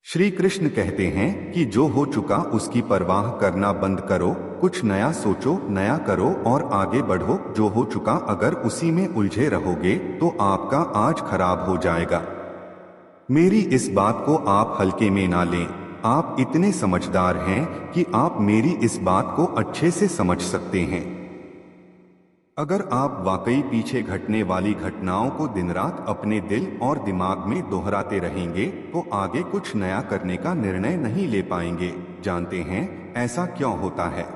श्री कृष्ण कहते हैं कि जो हो चुका उसकी परवाह करना बंद करो, कुछ नया सोचो, नया करो और आगे बढ़ो। जो हो चुका अगर उसी में उलझे रहोगे तो आपका आज खराब हो जाएगा। मेरी इस बात को आप हल्के में ना लें। आप इतने समझदार हैं कि आप मेरी इस बात को अच्छे से समझ सकते हैं। अगर आप वाकई पीछे घटने वाली घटनाओं को दिन रात अपने दिल और दिमाग में दोहराते रहेंगे तो आगे कुछ नया करने का निर्णय नहीं ले पाएंगे। जानते हैं ऐसा क्यों होता है?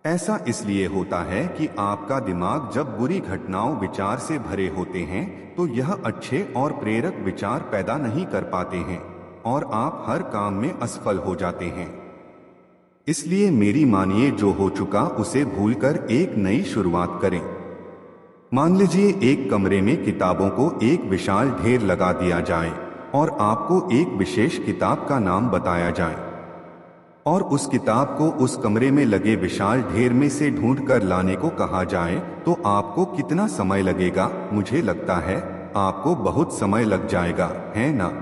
ऐसा इसलिए होता है कि आपका दिमाग जब बुरी घटनाओं विचार से भरे होते हैं तो यह अच्छे और प्रेरक विचार पैदा नहीं कर पाते हैं और आप हर काम में असफल हो जाते हैं। इसलिए मेरी मानिए, जो हो चुका उसे भूलकर एक नई शुरुआत करें। मान लीजिए एक कमरे में किताबों को एक विशाल ढेर लगा दिया जाए और आपको एक विशेष किताब का नाम बताया जाए और उस किताब को उस कमरे में लगे विशाल ढेर में से ढूंढ कर लाने को कहा जाए तो आपको कितना समय लगेगा? मुझे लगता है आपको बहुत समय लग जाएगा, है ना?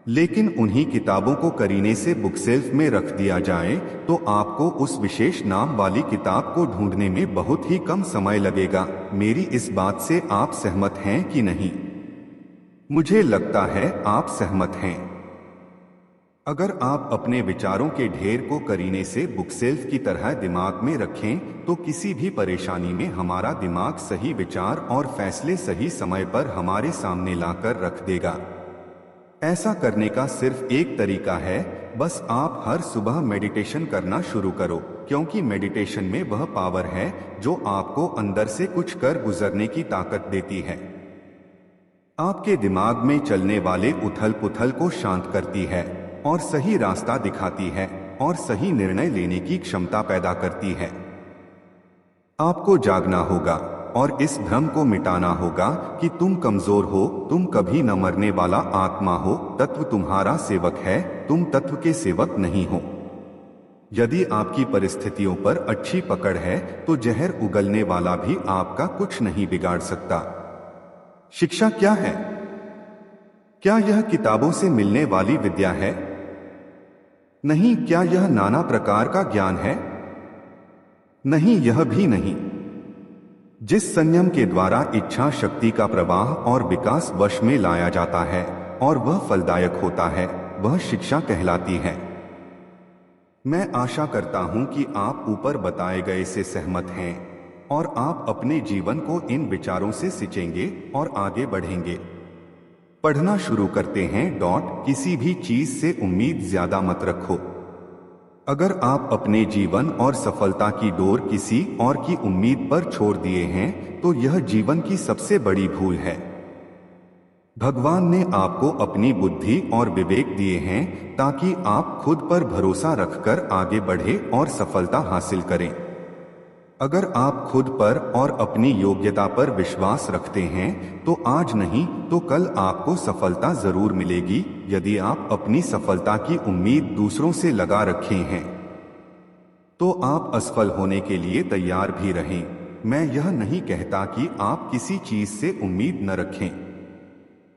लेकिन उन्हीं किताबों को करीने से बुक शेल्फ में रख दिया जाए तो आपको उस विशेष नाम वाली किताब को ढूंढने में बहुत ही कम समय लगेगा। मेरी इस बात से आप सहमत हैं कि नहीं? मुझे लगता है आप सहमत हैं। अगर आप अपने विचारों के ढेर को करीने से बुक शेल्फ की तरह दिमाग में रखें तो किसी भी परेशानी में हमारा दिमाग सही विचार और फैसले सही समय पर हमारे सामने लाकर रख देगा। ऐसा करने का सिर्फ एक तरीका है, बस आप हर सुबह मेडिटेशन करना शुरू करो, क्योंकि मेडिटेशन में वह पावर है जो आपको अंदर से कुछ कर गुजरने की ताकत देती है। आपके दिमाग में चलने वाले उथल पुथल को शांत करती है और सही रास्ता दिखाती है और सही निर्णय लेने की क्षमता पैदा करती है। आपको जागना होगा और इस भ्रम को मिटाना होगा कि तुम कमजोर हो, तुम कभी न मरने वाला आत्मा हो, तत्व तुम्हारा सेवक है, तुम तत्व के सेवक नहीं हो। यदि आपकी परिस्थितियों पर अच्छी पकड़ है तो जहर उगलने वाला भी आपका कुछ नहीं बिगाड़ सकता। शिक्षा क्या है? क्या यह किताबों से मिलने वाली विद्या है? नहीं। क्या यह नाना प्रकार का ज्ञान है? नहीं, यह भी नहीं। जिस संयम के द्वारा इच्छा शक्ति का प्रवाह और विकास वश में लाया जाता है और वह फलदायक होता है, वह शिक्षा कहलाती है। मैं आशा करता हूं कि आप ऊपर बताए गए से सहमत हैं और आप अपने जीवन को इन विचारों से सींचेंगे और आगे बढ़ेंगे। पढ़ना शुरू करते हैं। किसी भी चीज से उम्मीद ज्यादा मत रखो। अगर आप अपने जीवन और सफलता की डोर किसी और की उम्मीद पर छोड़ दिए हैं तो यह जीवन की सबसे बड़ी भूल है। भगवान ने आपको अपनी बुद्धि और विवेक दिए हैं ताकि आप खुद पर भरोसा रखकर आगे बढ़े और सफलता हासिल करें। अगर आप खुद पर और अपनी योग्यता पर विश्वास रखते हैं तो आज नहीं तो कल आपको सफलता जरूर मिलेगी। यदि आप अपनी सफलता की उम्मीद दूसरों से लगा रखे हैं तो आप असफल होने के लिए तैयार भी रहें। मैं यह नहीं कहता कि आप किसी चीज से उम्मीद न रखें,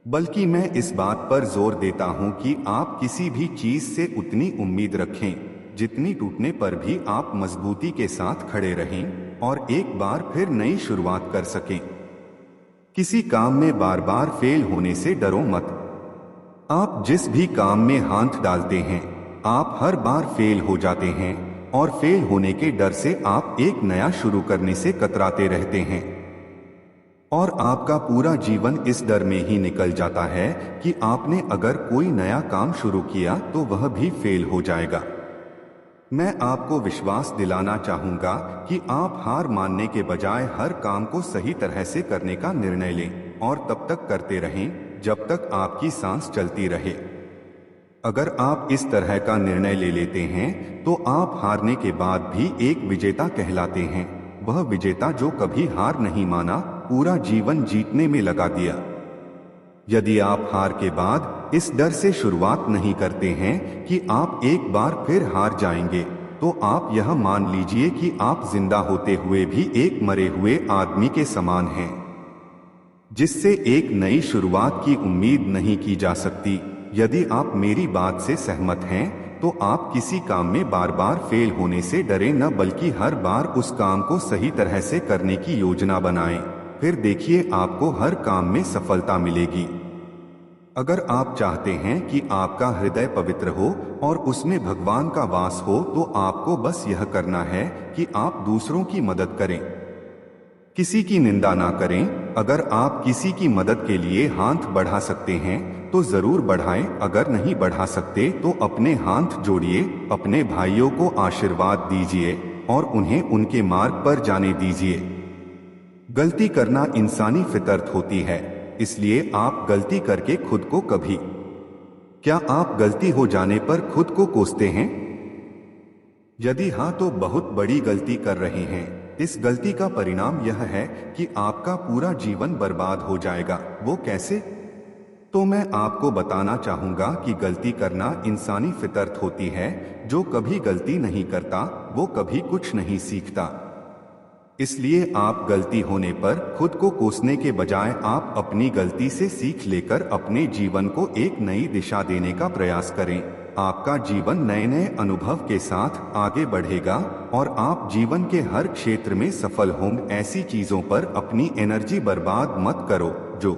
बल्कि मैं इस बात पर जोर देता हूं कि आप किसी भी चीज से उतनी उम्मीद रखें जितनी टूटने पर भी आप मजबूती के साथ खड़े रहें और एक बार फिर नई शुरुआत कर सकें। किसी काम में बार बार फेल होने से डरो मत। आप जिस भी काम में हाथ डालते हैं आप हर बार फेल हो जाते हैं और फेल होने के डर से आप एक नया शुरू करने से कतराते रहते हैं और आपका पूरा जीवन इस डर में ही निकल जाता है कि आपने अगर कोई नया काम शुरू किया तो वह भी फेल हो जाएगा। मैं आपको विश्वास दिलाना चाहूंगा कि आप हार मानने के बजाय हर काम को सही तरह से करने का निर्णय लें और तब तक करते रहें जब तक आपकी सांस चलती रहे। अगर आप इस तरह का निर्णय ले लेते हैं तो आप हारने के बाद भी एक विजेता कहलाते हैं। वह विजेता जो कभी हार नहीं माना, पूरा जीवन जीतने में लगा दिया। यदि आप हार के बाद इस डर से शुरुआत नहीं करते हैं कि आप एक बार फिर हार जाएंगे तो आप यह मान लीजिए कि आप जिंदा होते हुए भी एक मरे हुए आदमी के समान हैं जिससे एक नई शुरुआत की उम्मीद नहीं की जा सकती। यदि आप मेरी बात से सहमत हैं तो आप किसी काम में बार बार फेल होने से डरे न, बल्कि हर बार उस काम को सही तरह से करने की योजना बनाएं। फिर देखिए आपको हर काम में सफलता मिलेगी। अगर आप चाहते हैं कि आपका हृदय पवित्र हो और उसमें भगवान का वास हो तो आपको बस यह करना है कि आप दूसरों की मदद करें, किसी की निंदा ना करें। अगर आप किसी की मदद के लिए हाथ बढ़ा सकते हैं तो जरूर बढ़ाएं, अगर नहीं बढ़ा सकते तो अपने हाथ जोड़िए, अपने भाइयों को आशीर्वाद दीजिए और उन्हें उनके मार्ग पर जाने दीजिए। गलती करना इंसानी फितरत होती है, इसलिए आप गलती करके खुद को कभी, क्या आप गलती हो जाने पर खुद को कोसते हैं? यदि हाँ तो बहुत बड़ी गलती कर रहे हैं। इस गलती का परिणाम यह है कि आपका पूरा जीवन बर्बाद हो जाएगा। वो कैसे? तो मैं आपको बताना चाहूंगा कि गलती करना इंसानी फितरत होती है। जो कभी गलती नहीं करता वो कभी कुछ नहीं सीखता। इसलिए आप गलती होने पर खुद को कोसने के बजाय आप अपनी गलती से सीख लेकर अपने जीवन को एक नई दिशा देने का प्रयास करें। आपका जीवन नए नए अनुभव के साथ आगे बढ़ेगा और आप जीवन के हर क्षेत्र में सफल होंगे। ऐसी चीजों पर अपनी एनर्जी बर्बाद मत करो जो,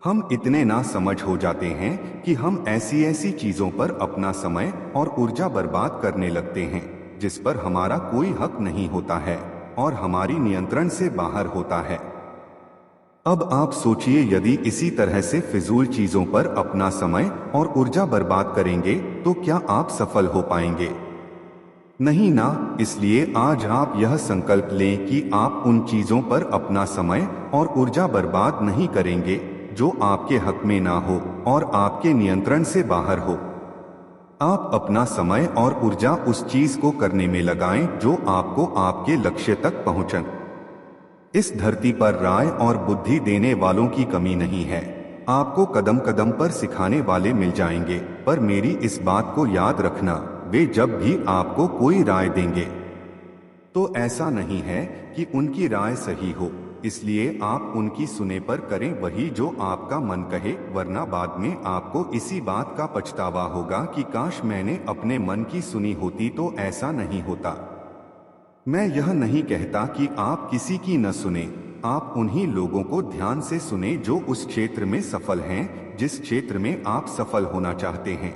हम इतने ना समझ हो जाते हैं कि हम ऐसी ऐसी चीजों पर अपना समय और ऊर्जा बर्बाद करने लगते हैं जिस पर हमारा कोई हक नहीं होता है और हमारी नियंत्रण से बाहर होता है। अब आप सोचिए, यदि इसी तरह से फिजूल चीजों पर अपना समय और ऊर्जा बर्बाद करेंगे तो क्या आप सफल हो पाएंगे? नहीं ना। इसलिए आज आप यह संकल्प लें कि आप उन चीजों पर अपना समय और ऊर्जा बर्बाद नहीं करेंगे जो आपके हक में ना हो और आपके नियंत्रण से बाहर हो। आप अपना समय और ऊर्जा उस चीज को करने में लगाएं जो आपको आपके लक्ष्य तक पहुंचाए। इस धरती पर राय और बुद्धि देने वालों की कमी नहीं है। आपको कदम कदम पर सिखाने वाले मिल जाएंगे, पर मेरी इस बात को याद रखना, वे जब भी आपको कोई राय देंगे तो ऐसा नहीं है कि उनकी राय सही हो, इसलिए आप उनकी सुने पर करें वही जो आपका मन कहे, वरना बाद में आपको इसी बात का पछतावा होगा कि काश मैंने अपने मन की सुनी होती। तो ऐसा नहीं होता। मैं यह नहीं कहता कि आप किसी की न सुने, आप उन्हीं लोगों को ध्यान से सुने जो उस क्षेत्र में सफल हैं जिस क्षेत्र में आप सफल होना चाहते हैं।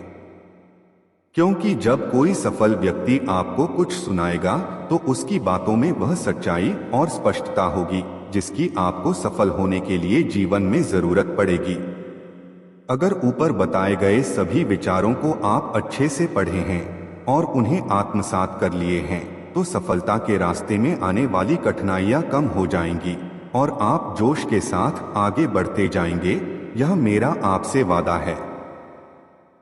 क्योंकि जब कोई सफल व्यक्ति आपको कुछ सुनाएगा तो उसकी बातों में वह सच्चाई और स्पष्टता होगी जिसकी आपको सफल होने के लिए जीवन में जरूरत पड़ेगी। अगर ऊपर बताए गए सभी विचारों को आप अच्छे से पढ़े हैं और उन्हें आत्मसात कर लिए हैं तो सफलता के रास्ते में आने वाली कठिनाइयां कम हो जाएंगी और आप जोश के साथ आगे बढ़ते जाएंगे। यह मेरा आपसे वादा है।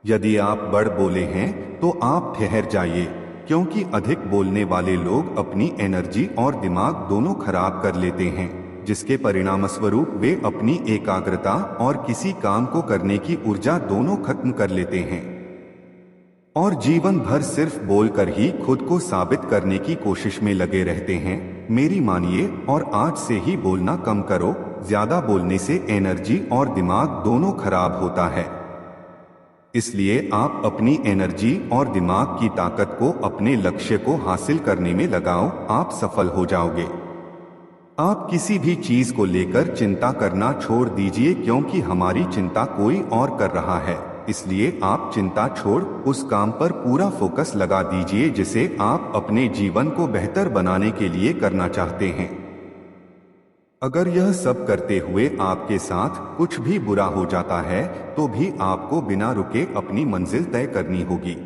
यदि आप बढ़ बोले हैं तो आप ठहर जाइए, क्योंकि अधिक बोलने वाले लोग अपनी एनर्जी और दिमाग दोनों खराब कर लेते हैं, जिसके परिणामस्वरूप वे अपनी एकाग्रता और किसी काम को करने की ऊर्जा दोनों खत्म कर लेते हैं और जीवन भर सिर्फ बोलकर ही खुद को साबित करने की कोशिश में लगे रहते हैं। मेरी मानिए और आज से ही बोलना कम करो। ज्यादा बोलने से एनर्जी और दिमाग दोनों खराब होता है। इसलिए आप अपनी एनर्जी और दिमाग की ताकत को अपने लक्ष्य को हासिल करने में लगाओ, आप सफल हो जाओगे। आप किसी भी चीज को लेकर चिंता करना छोड़ दीजिए, क्योंकि हमारी चिंता कोई और कर रहा है। इसलिए आप चिंता छोड़ उस काम पर पूरा फोकस लगा दीजिए जिसे आप अपने जीवन को बेहतर बनाने के लिए करना चाहते हैं। अगर यह सब करते हुए आपके साथ कुछ भी बुरा हो जाता है तो भी आपको बिना रुके अपनी मंजिल तय करनी होगी।